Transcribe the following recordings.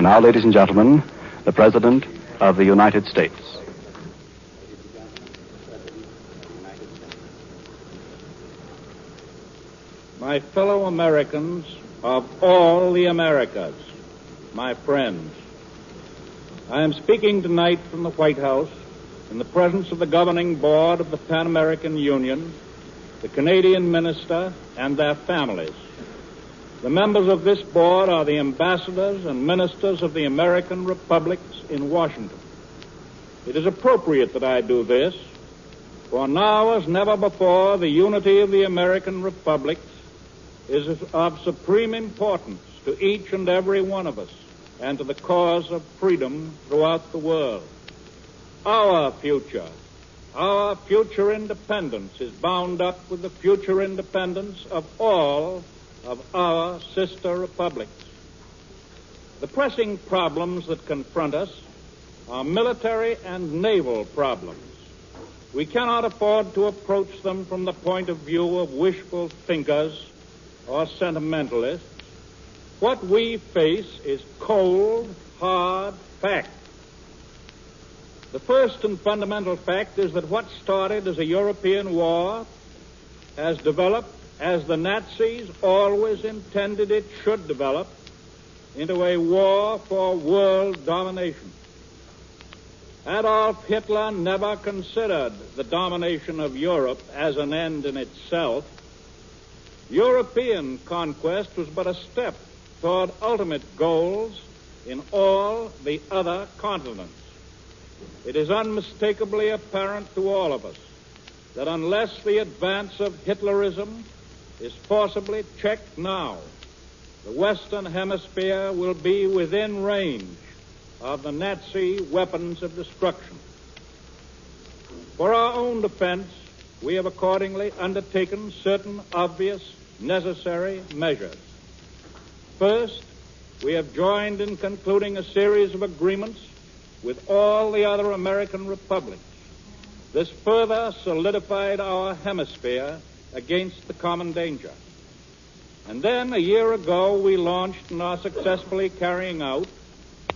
now, ladies and gentlemen, the President of the United States. My fellow Americans of all the Americas, my friends, I am speaking tonight from the White House in the presence of the governing board of the Pan American Union, the Canadian minister, and their families. The members of this board are the ambassadors and ministers of the American republics in Washington. It is appropriate that I do this, for now as never before the unity of the American republics is of supreme importance to each and every one of us and to the cause of freedom throughout the world. Our future independence is bound up with the future independence of all of our sister republics. The pressing problems that confront us are military and naval problems. We cannot afford to approach them from the point of view of wishful thinkers or sentimentalists. What we face is cold, hard fact. The first and fundamental fact is that what started as a European war has developed, as the Nazis always intended it should develop, into a war for world domination. Adolf Hitler never considered the domination of Europe as an end in itself. European conquest was but a step toward ultimate goals in all the other continents. It is unmistakably apparent to all of us that unless the advance of Hitlerism is forcibly checked now, the Western Hemisphere will be within range of the Nazi weapons of destruction. For our own defense, we have accordingly undertaken certain obvious, necessary measures. First, we have joined in concluding a series of agreements with all the other American republics. This further solidified our hemisphere against the common danger. And then, a year ago, we launched and are successfully carrying out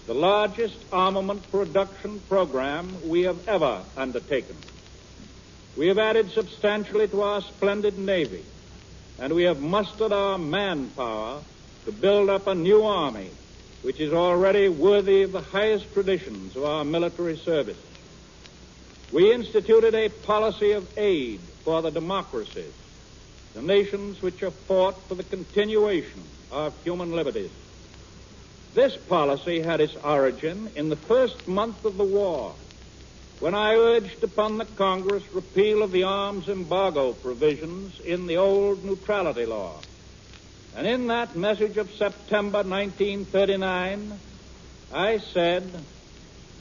the largest armament production program we have ever undertaken. We have added substantially to our splendid Navy, and we have mustered our manpower to build up a new army which is already worthy of the highest traditions of our military service. We instituted a policy of aid for the democracies, the nations which have fought for the continuation of human liberties. This policy had its origin in the first month of the war, when I urged upon the Congress repeal of the arms embargo provisions in the old neutrality law. And in that message of September 1939, I said,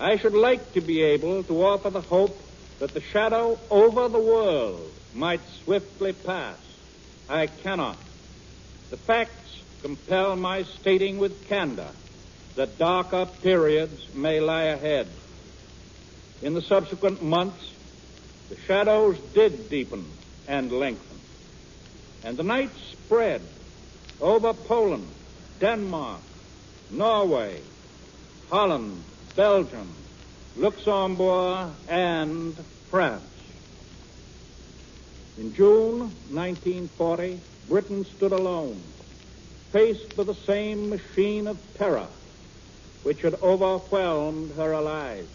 I should like to be able to offer the hope that the shadow over the world might swiftly pass. I cannot. The facts compel my stating with candor that darker periods may lie ahead. In the subsequent months, the shadows did deepen and lengthen, and the night spread over Poland, Denmark, Norway, Holland, Belgium, Luxembourg, and France. In June 1940, Britain stood alone, faced with the same machine of terror which had overwhelmed her allies.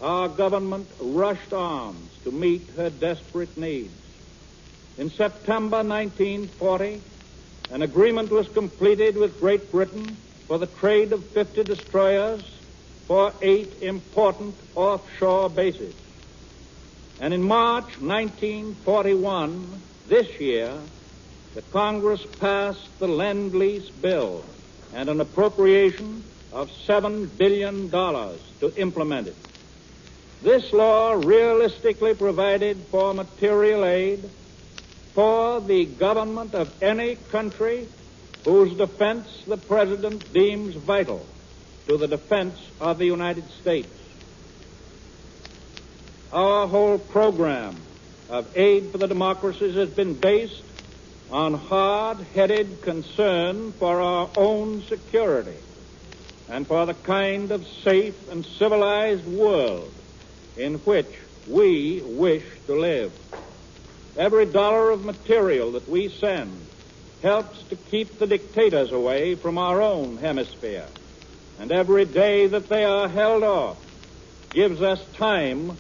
Our government rushed arms to meet her desperate needs. In September 1940, an agreement was completed with Great Britain for the trade of 50 destroyers for 8 important offshore bases. And in March 1941, this year, the Congress passed the Lend-Lease Bill and an appropriation of $7 billion to implement it. This law realistically provided for material aid for the government of any country whose defense the President deems vital to the defense of the United States. Our whole program of aid for the democracies has been based on hard-headed concern for our own security. and for the kind of safe and civilized world in which we wish to live. Every dollar of material that we send helps to keep the dictators away from our own hemisphere. And every day that they are held off gives us time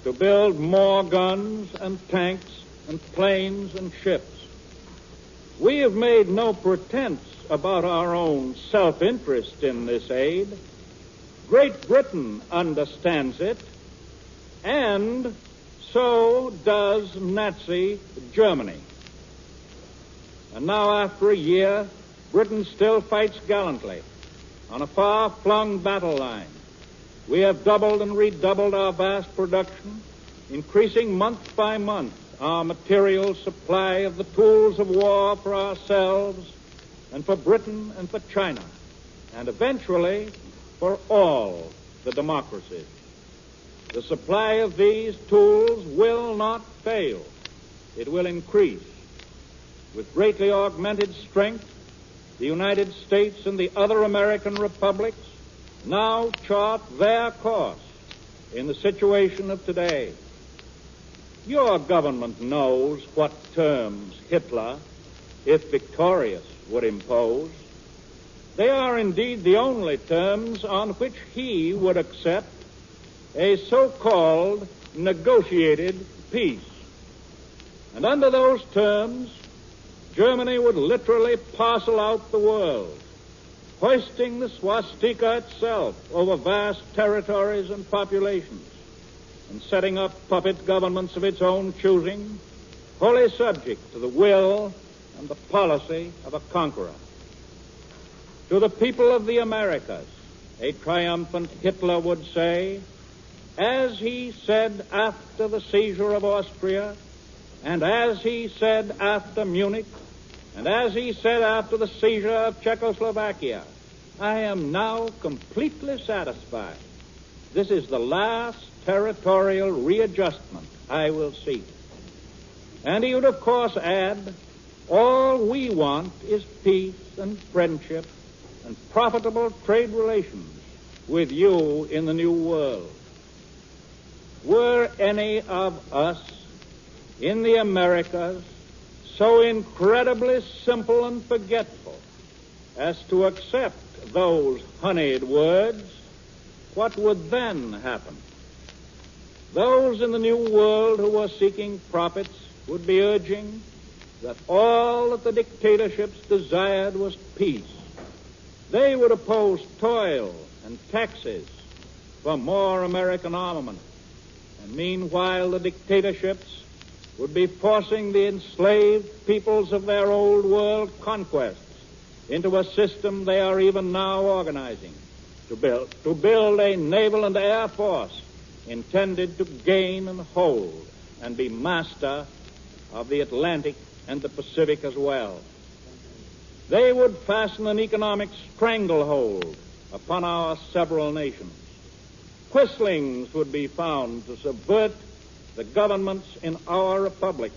to build more guns and tanks and planes and ships. We have made no pretense about our own self-interest in this aid. Great Britain understands it, and so does Nazi Germany. And now, after a year, Britain still fights gallantly on a far-flung battle line. We have doubled and redoubled our vast production, increasing month by month our material supply of the tools of war for ourselves and for Britain and for China, and eventually for all the democracies. The supply of these tools will not fail. It will increase. With greatly augmented strength, the United States and the other American republics now chart their course in the situation of today. Your government knows what terms Hitler, if victorious, would impose. They are indeed the only terms on which he would accept a so-called negotiated peace. And under those terms, Germany would literally parcel out the world, hoisting the swastika itself over vast territories and populations, and setting up puppet governments of its own choosing, wholly subject to the will and the policy of a conqueror. To the people of the Americas, a triumphant Hitler would say, as he said after the seizure of Austria, and as he said after Munich, and as he said after the seizure of Czechoslovakia, I am now completely satisfied. This is the last territorial readjustment I will see. And he would, of course, add, all we want is peace and friendship and profitable trade relations with you in the new world. Were any of us in the Americas so incredibly simple and forgetful as to accept those honeyed words, what would then happen? Those in the New World who were seeking profits would be urging that all that the dictatorships desired was peace. They would oppose toil and taxes for more American armament. And meanwhile, the dictatorships would be forcing the enslaved peoples of their old world conquests into a system they are even now organizing to build a naval and air force intended to gain and hold and be master of the Atlantic and the Pacific as well. They would fasten an economic stranglehold upon our several nations. Quislings would be found to subvert the governments in our republics,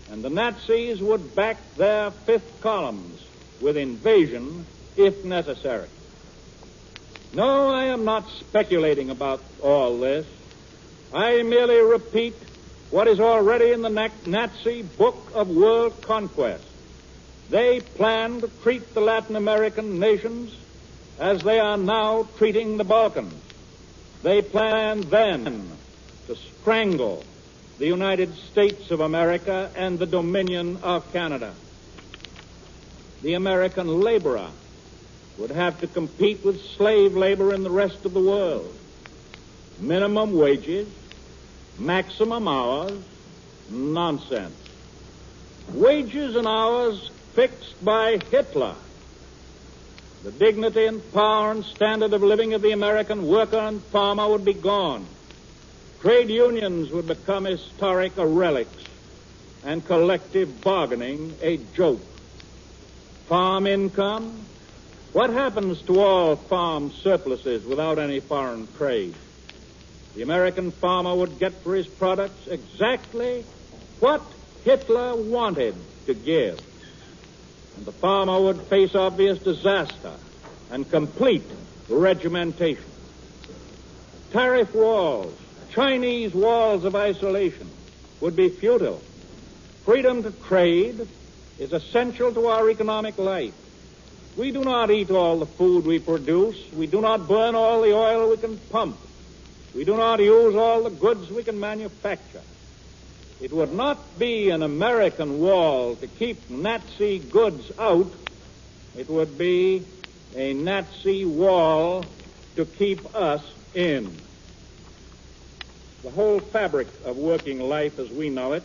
and the Nazis would back their fifth columns with invasion if necessary. No, I am not speculating about all this. I merely repeat what is already in the Nazi Book of World Conquest. They plan to treat the Latin American nations as they are now treating the Balkans. They plan then to strangle the United States of America and the Dominion of Canada. The American laborer would have to compete with slave labor in the rest of the world. Minimum wages, maximum hours, nonsense. Wages and hours fixed by Hitler. The dignity and power and standard of living of the American worker and farmer would be gone. Trade unions would become historic relics, and collective bargaining a joke. Farm income? What happens to all farm surpluses without any foreign trade? The American farmer would get for his products exactly what Hitler wanted to give. And the farmer would face obvious disaster and complete regimentation. Tariff walls, Chinese walls of isolation would be futile. Freedom to trade is essential to our economic life. We do not eat all the food we produce. We do not burn all the oil we can pump. We do not use all the goods we can manufacture. It would not be an American wall to keep Nazi goods out. It would be a Nazi wall to keep us in. The whole fabric of working life as we know it,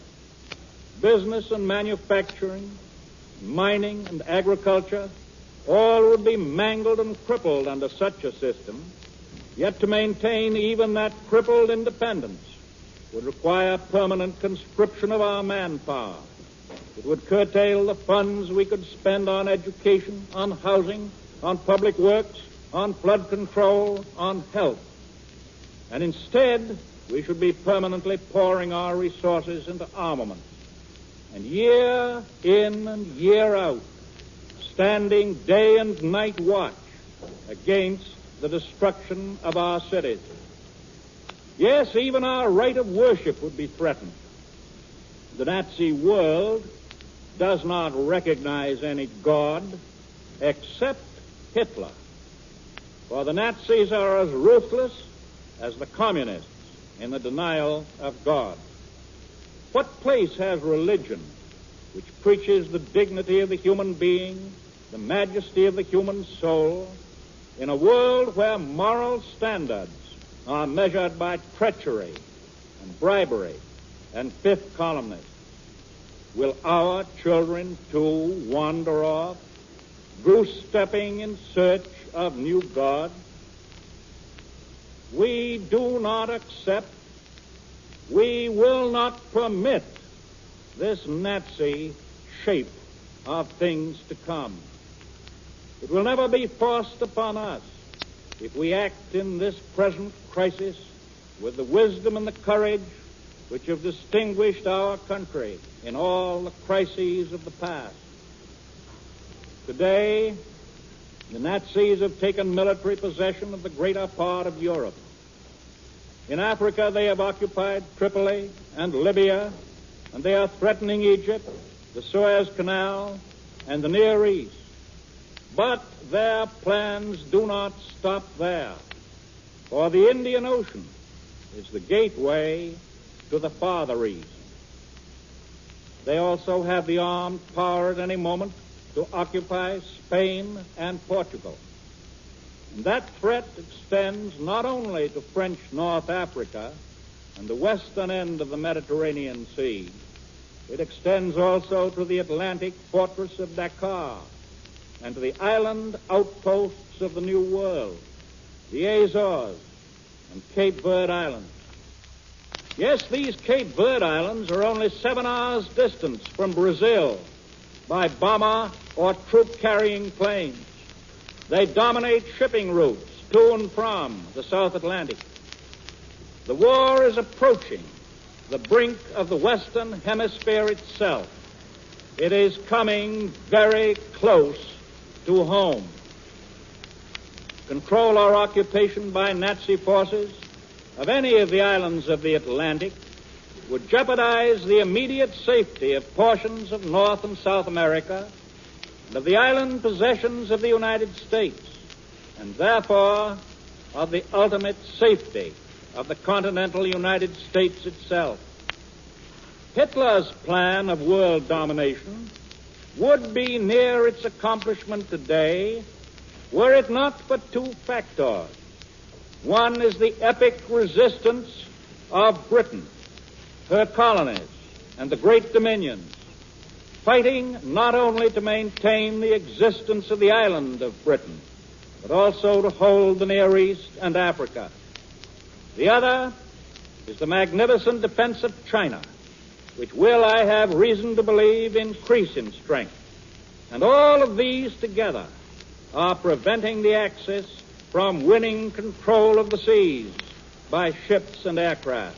business and manufacturing, mining and agriculture, all would be mangled and crippled under such a system. Yet to maintain even that crippled independence would require permanent conscription of our manpower. It would curtail the funds we could spend on education, on housing, on public works, on flood control, on health. And instead, we should be permanently pouring our resources into armaments. And year in and year out, standing day and night watch against the destruction of our cities. Yes, even our right of worship would be threatened. The Nazi world does not recognize any God except Hitler. For the Nazis are as ruthless as the communists in the denial of God. What place has religion, which preaches the dignity of the human being, the majesty of the human soul, in a world where moral standards are measured by treachery and bribery and fifth columnists? Will our children, too, wander off, goose-stepping in search of new gods? We do not accept, we will not permit this Nazi shape of things to come. It will never be forced upon us if we act in this present crisis with the wisdom and the courage which have distinguished our country in all the crises of the past. Today, the Nazis have taken military possession of the greater part of Europe. In Africa, they have occupied Tripoli and Libya, and they are threatening Egypt, the Suez Canal, and the Near East. But their plans do not stop there, for the Indian Ocean is the gateway to the Farther East. They also have the armed power at any moment to occupy Spain and Portugal. And that threat extends not only to French North Africa and the western end of the Mediterranean Sea, it extends also to the Atlantic fortress of Dakar and to the island outposts of the New World, the Azores and Cape Verde Islands. Yes, these Cape Verde Islands are only 7 hours' distance from Brazil by bomber or troop-carrying planes. They dominate shipping routes to and from the South Atlantic. The war is approaching the brink of the Western Hemisphere itself. It is coming very close to home. Control or occupation by Nazi forces of any of the islands of the Atlantic would jeopardize the immediate safety of portions of North and South America and of the island possessions of the United States, and therefore of the ultimate safety of the continental United States itself. Hitler's plan of world domination would be near its accomplishment today were it not for 2 factors. One is the epic resistance of Britain, her colonies, and the great dominions, fighting not only to maintain the existence of the island of Britain, but also to hold the Near East and Africa. The other is the magnificent defense of China, which will, I have reason to believe, increase in strength. And all of these together are preventing the Axis from winning control of the seas by ships and aircraft.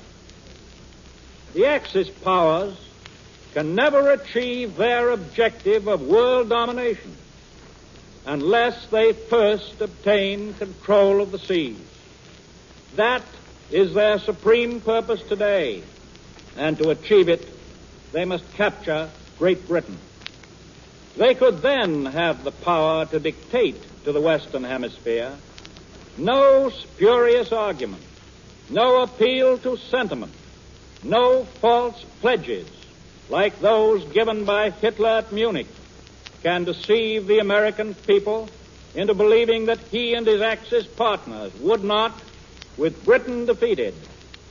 The Axis powers can never achieve their objective of world domination unless they first obtain control of the seas. That is their supreme purpose today, and to achieve it, they must capture Great Britain. They could then have the power to dictate to the Western Hemisphere no spurious argument, no appeal to sentiment, no false pledges like those given by Hitler at Munich can deceive the American people into believing that he and his Axis partners would not, with Britain defeated,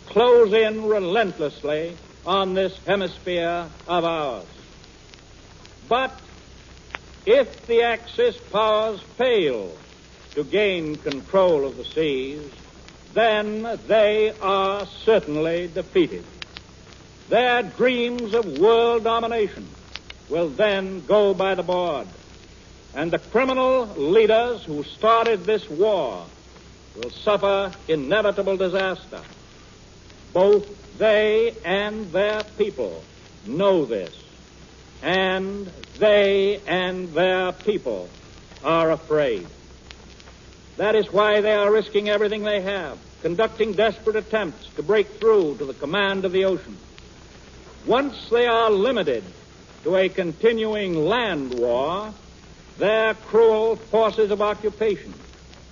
close in relentlessly on this hemisphere of ours. But if the Axis powers fail to gain control of the seas, then they are certainly defeated. Their dreams of world domination will then go by the board, and the criminal leaders who started this war will suffer inevitable disaster. Both they and their people know this, and they and their people are afraid. That is why they are risking everything they have, conducting desperate attempts to break through to the command of the ocean. Once they are limited to a continuing land war, their cruel forces of occupation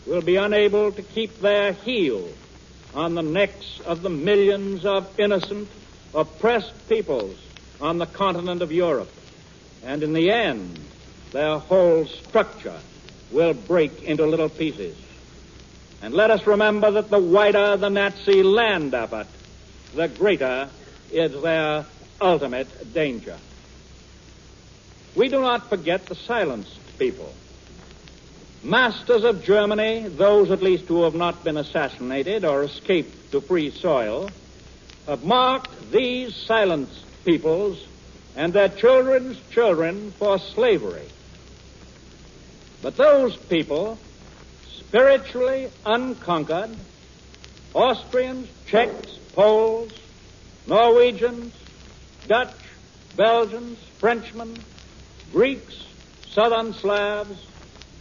will be unable to keep their heel on the necks of the millions of innocent, oppressed peoples on the continent of Europe. And in the end, their whole structure will break into little pieces. And let us remember that the wider the Nazi land effort, the greater is their ultimate danger. We do not forget the silenced people. Masters of Germany, those at least who have not been assassinated or escaped to free soil, have marked these silenced peoples and their children's children for slavery. But those people, spiritually unconquered, Austrians, Czechs, Poles, Norwegians, Dutch, Belgians, Frenchmen, Greeks, Southern Slavs,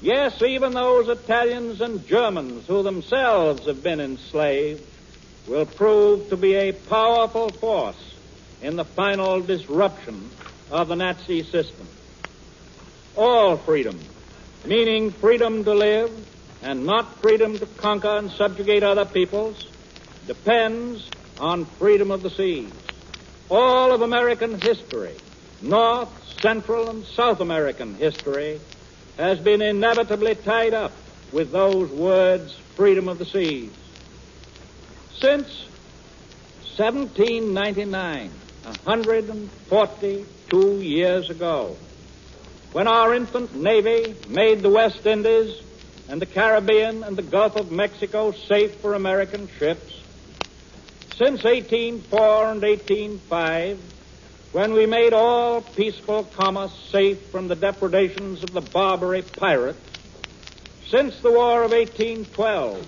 yes, even those Italians and Germans who themselves have been enslaved, will prove to be a powerful force in the final disruption of the Nazi system. All freedom, meaning freedom to live and not freedom to conquer and subjugate other peoples, depends on freedom of the seas. All of American history, North, Central, and South American history, has been inevitably tied up with those words, freedom of the seas. Since 1799, 142 years ago, when our infant Navy made the West Indies and the Caribbean and the Gulf of Mexico safe for American ships, since 1804 and 1805, when we made all peaceful commerce safe from the depredations of the Barbary pirates, since the War of 1812,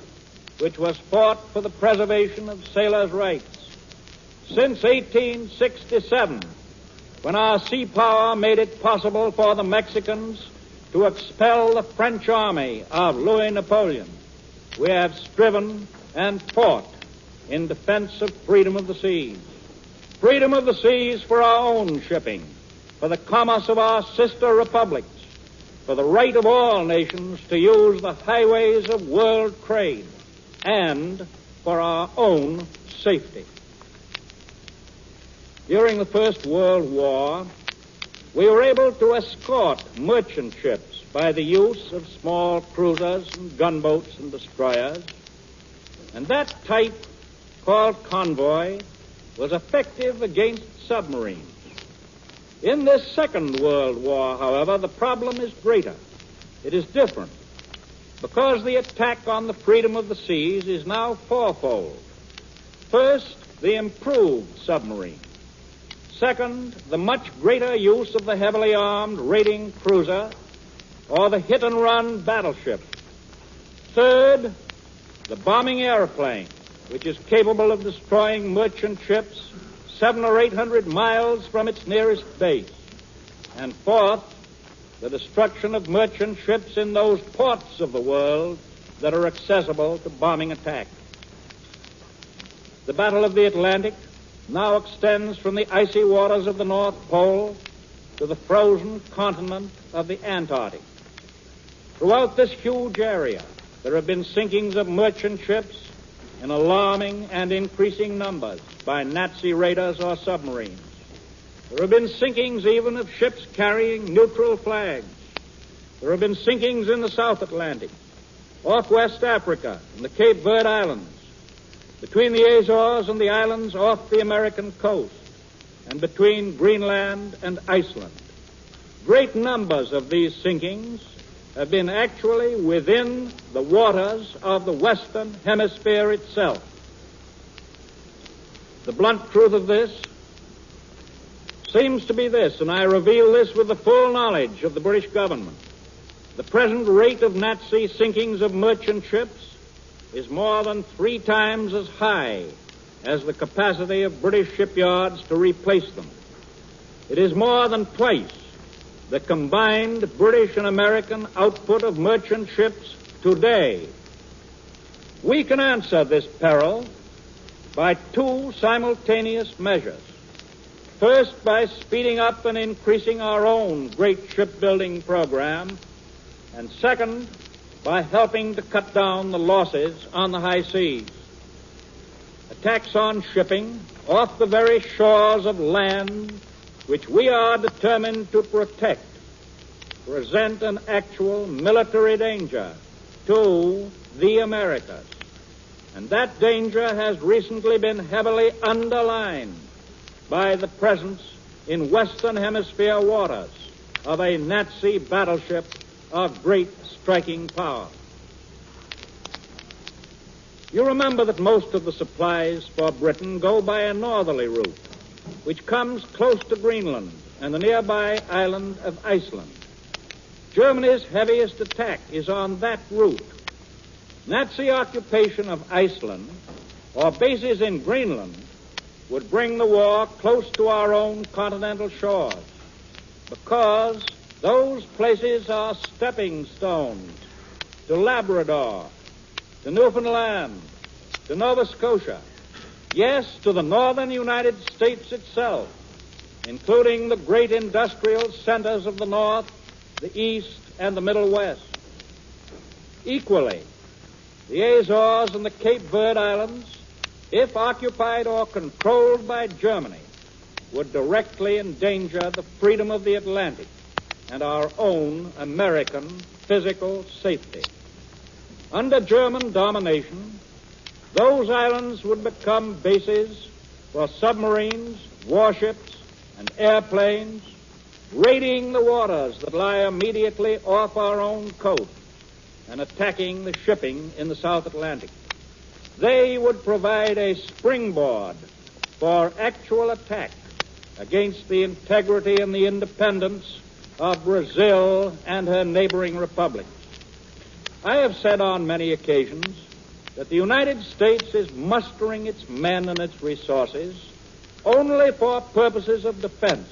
which was fought for the preservation of sailors' rights, since 1867, when our sea power made it possible for the Mexicans to expel the French army of Louis Napoleon, we have striven and fought in defense of freedom of the seas. Freedom of the seas for our own shipping, for the commerce of our sister republics, for the right of all nations to use the highways of world trade, and for our own safety. During the First World War, we were able to escort merchant ships by the use of small cruisers and gunboats and destroyers, and that type, called convoy, was effective against submarines. In this Second World War, however, the problem is greater. It is different, because the attack on the freedom of the seas is now fourfold. First, the improved submarine. Second, the much greater use of the heavily armed raiding cruiser or the hit-and-run battleship. Third, the bombing airplane, which is capable of destroying merchant ships 700 or 800 miles from its nearest base. And fourth, the destruction of merchant ships in those ports of the world that are accessible to bombing attack. The Battle of the Atlantic now extends from the icy waters of the North Pole to the frozen continent of the Antarctic. Throughout this huge area, there have been sinkings of merchant ships in alarming and increasing numbers by Nazi raiders or submarines. There have been sinkings even of ships carrying neutral flags. There have been sinkings in the South Atlantic, off West Africa and the Cape Verde Islands, between the Azores and the islands off the American coast, and between Greenland and Iceland. Great numbers of these sinkings have been actually within the waters of the Western Hemisphere itself. The blunt truth of this seems to be this, and I reveal this with the full knowledge of the British government. The present rate of Nazi sinkings of merchant ships is more than 3 times as high as the capacity of British shipyards to replace them. It is more than twice the combined British and American output of merchant ships today. We can answer this peril by 2 simultaneous measures. First, by speeding up and increasing our own great shipbuilding program, and second, by helping to cut down the losses on the high seas. Attacks on shipping off the very shores of land which we are determined to protect present an actual military danger to the Americas. And that danger has recently been heavily underlined by the presence in Western Hemisphere waters of a Nazi battleship of great striking power. You remember that most of the supplies for Britain go by a northerly route, which comes close to Greenland and the nearby island of Iceland. Germany's heaviest attack is on that route. Nazi occupation of Iceland or bases in Greenland would bring the war close to our own continental shores, because those places are stepping stones to Labrador, to Newfoundland, to Nova Scotia, yes, to the northern United States itself, including the great industrial centers of the North, the East, and the Middle West. Equally, the Azores and the Cape Verde Islands, if occupied or controlled by Germany, would directly endanger the freedom of the Atlantic and our own American physical safety. Under German domination, those islands would become bases for submarines, warships, and airplanes raiding the waters that lie immediately off our own coast and attacking the shipping in the South Atlantic. They would provide a springboard for actual attack against the integrity and the independence of Brazil and her neighboring republics. I have said on many occasions that the United States is mustering its men and its resources only for purposes of defense,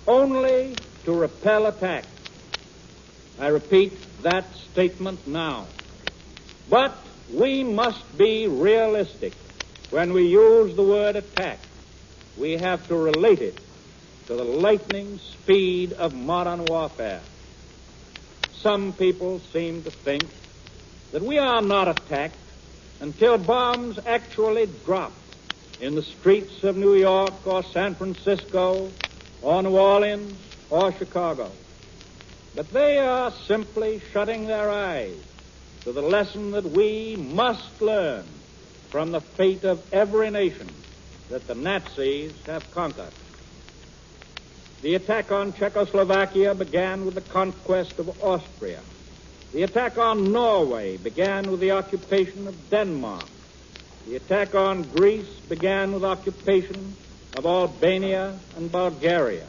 only to repel attack. I repeat that statement now. But we must be realistic when we use the word attack. We have to relate it to the lightning speed of modern warfare. Some people seem to think that we are not attacked until bombs actually drop in the streets of New York or San Francisco or New Orleans or Chicago. But they are simply shutting their eyes to the lesson that we must learn from the fate of every nation that the Nazis have conquered. The attack on Czechoslovakia began with the conquest of Austria. The attack on Norway began with the occupation of Denmark. The attack on Greece began with occupation of Albania and Bulgaria.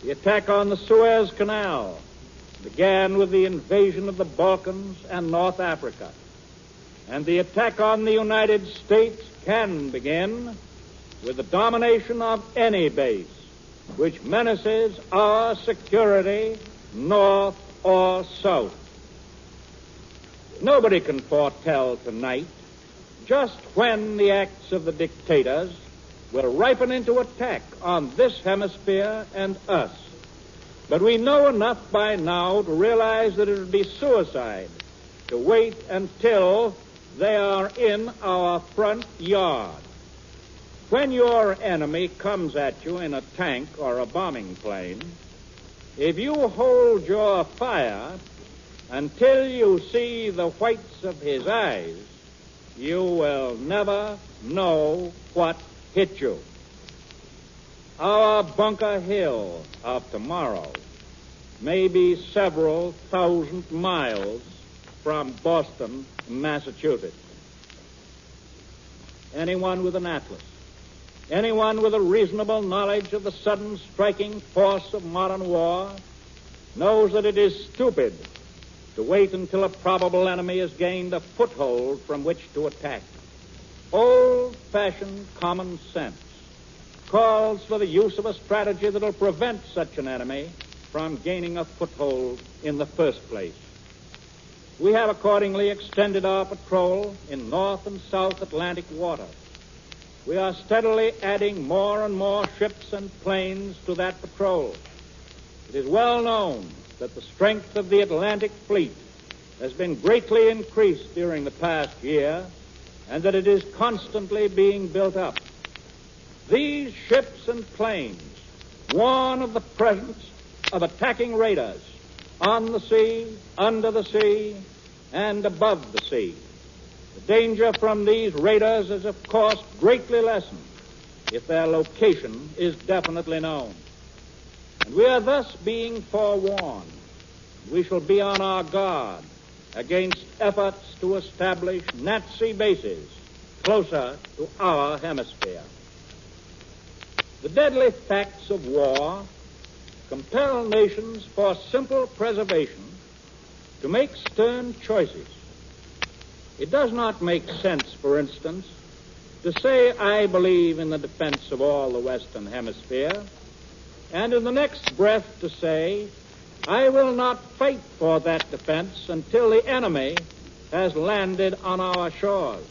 The attack on the Suez Canal began with the invasion of the Balkans and North Africa. And the attack on the United States can begin with the domination of any base which menaces our security north or south. Nobody can foretell tonight just when the acts of the dictators will ripen into attack on this hemisphere and us. But we know enough by now to realize that it would be suicide to wait until they are in our front yard. When your enemy comes at you in a tank or a bombing plane, if you hold your fire until you see the whites of his eyes, you will never know what hit you. Our Bunker Hill of tomorrow may be several thousand miles from Boston, Massachusetts. Anyone with an atlas, anyone with a reasonable knowledge of the sudden striking force of modern war knows that it is stupid to wait until a probable enemy has gained a foothold from which to attack. Old-fashioned common sense calls for the use of a strategy that will prevent such an enemy from gaining a foothold in the first place. We have accordingly extended our patrol in North and South Atlantic waters. We are steadily adding more and more ships and planes to that patrol. It is well known that the strength of the Atlantic fleet has been greatly increased during the past year, and that it is constantly being built up. These ships and planes warn of the presence of attacking raiders on the sea, under the sea, and above the sea. The danger from these raiders is, of course, greatly lessened if their location is definitely known. And we are thus being forewarned. We shall be on our guard against efforts to establish Nazi bases closer to our hemisphere. The deadly facts of war compel nations for simple preservation to make stern choices. It does not make sense, for instance, to say I believe in the defense of all the Western Hemisphere, and in the next breath to say I will not fight for that defense until the enemy has landed on our shores.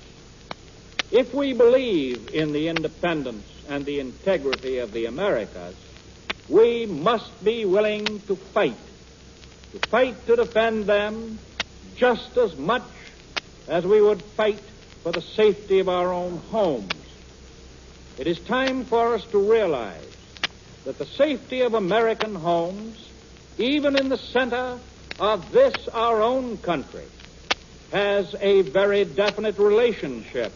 If we believe in the independence and the integrity of the Americas, we must be willing to fight to defend them just as much as we would fight for the safety of our own homes. It is time for us to realize that the safety of American homes, even in the center of this, our own country, has a very definite relationship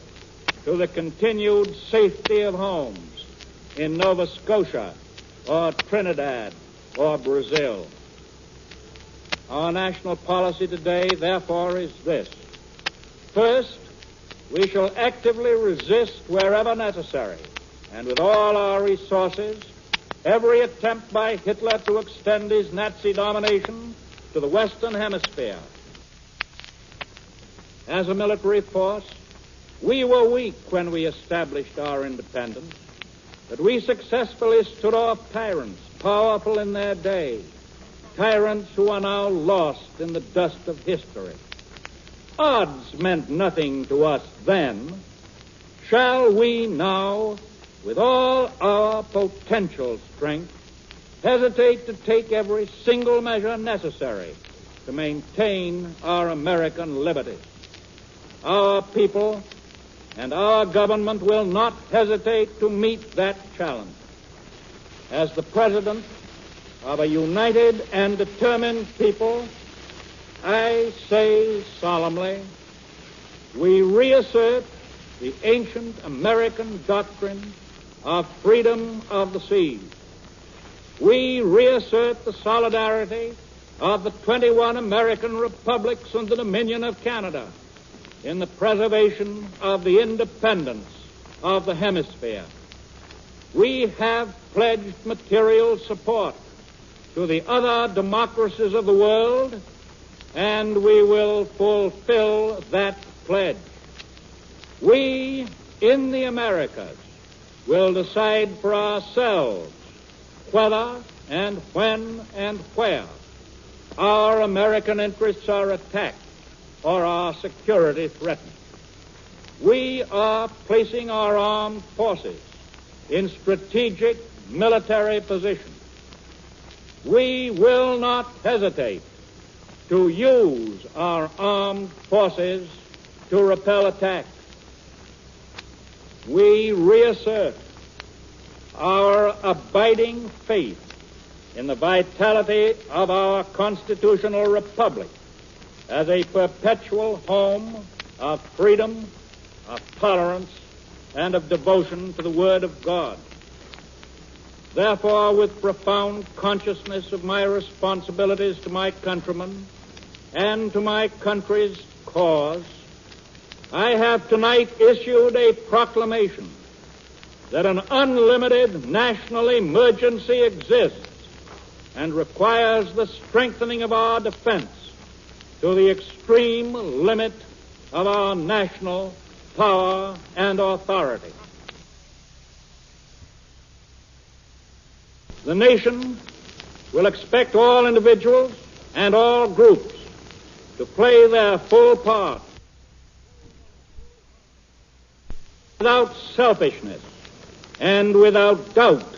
to the continued safety of homes in Nova Scotia or Trinidad or Brazil. Our national policy today, therefore, is this. First, we shall actively resist wherever necessary, and with all our resources, every attempt by Hitler to extend his Nazi domination to the Western Hemisphere. As a military force, we were weak when we established our independence, but we successfully stood off tyrants, powerful in their day, tyrants who are now lost in the dust of history. Odds meant nothing to us then. Shall we now, with all our potential strength, hesitate to take every single measure necessary to maintain our American liberties? Our people and our government will not hesitate to meet that challenge. As the president of a united and determined people, I say solemnly, we reassert the ancient American doctrine of freedom of the seas. We reassert the solidarity of the 21 American republics and the Dominion of Canada in the preservation of the independence of the hemisphere. We have pledged material support to the other democracies of the world, and we will fulfill that pledge. We, in the Americas, will decide for ourselves whether and when and where our American interests are attacked or our security threatened. We are placing our armed forces in strategic military positions. We will not hesitate to use our armed forces to repel attacks. We reassert our abiding faith in the vitality of our constitutional republic as a perpetual home of freedom, of tolerance, and of devotion to the Word of God. Therefore, with profound consciousness of my responsibilities to my countrymen and to my country's cause, I have tonight issued a proclamation that an unlimited national emergency exists and requires the strengthening of our defense to the extreme limit of our national power and authority. The nation will expect all individuals and all groups to play their full part without selfishness and without doubt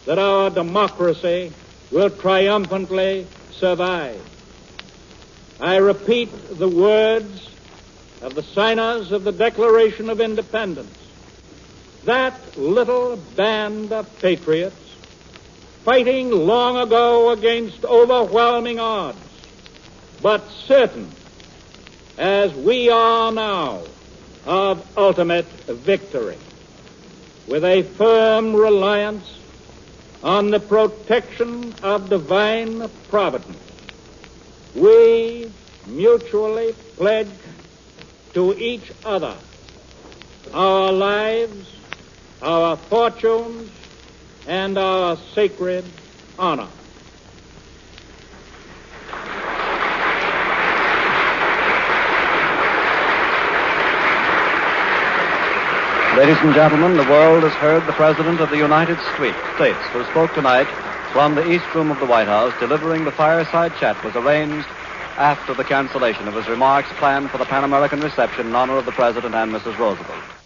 that our democracy will triumphantly survive. I repeat the words of the signers of the Declaration of Independence. That little band of patriots, fighting long ago against overwhelming odds, but certain, as we are now, of ultimate victory, with a firm reliance on the protection of divine providence, we mutually pledge to each other our lives, our fortunes, and our sacred honor. Ladies and gentlemen, the world has heard the President of the United States, who spoke tonight from the East Room of the White House. Delivering the fireside chat was arranged after the cancellation of his remarks planned for the Pan American reception in honor of the President and Mrs. Roosevelt.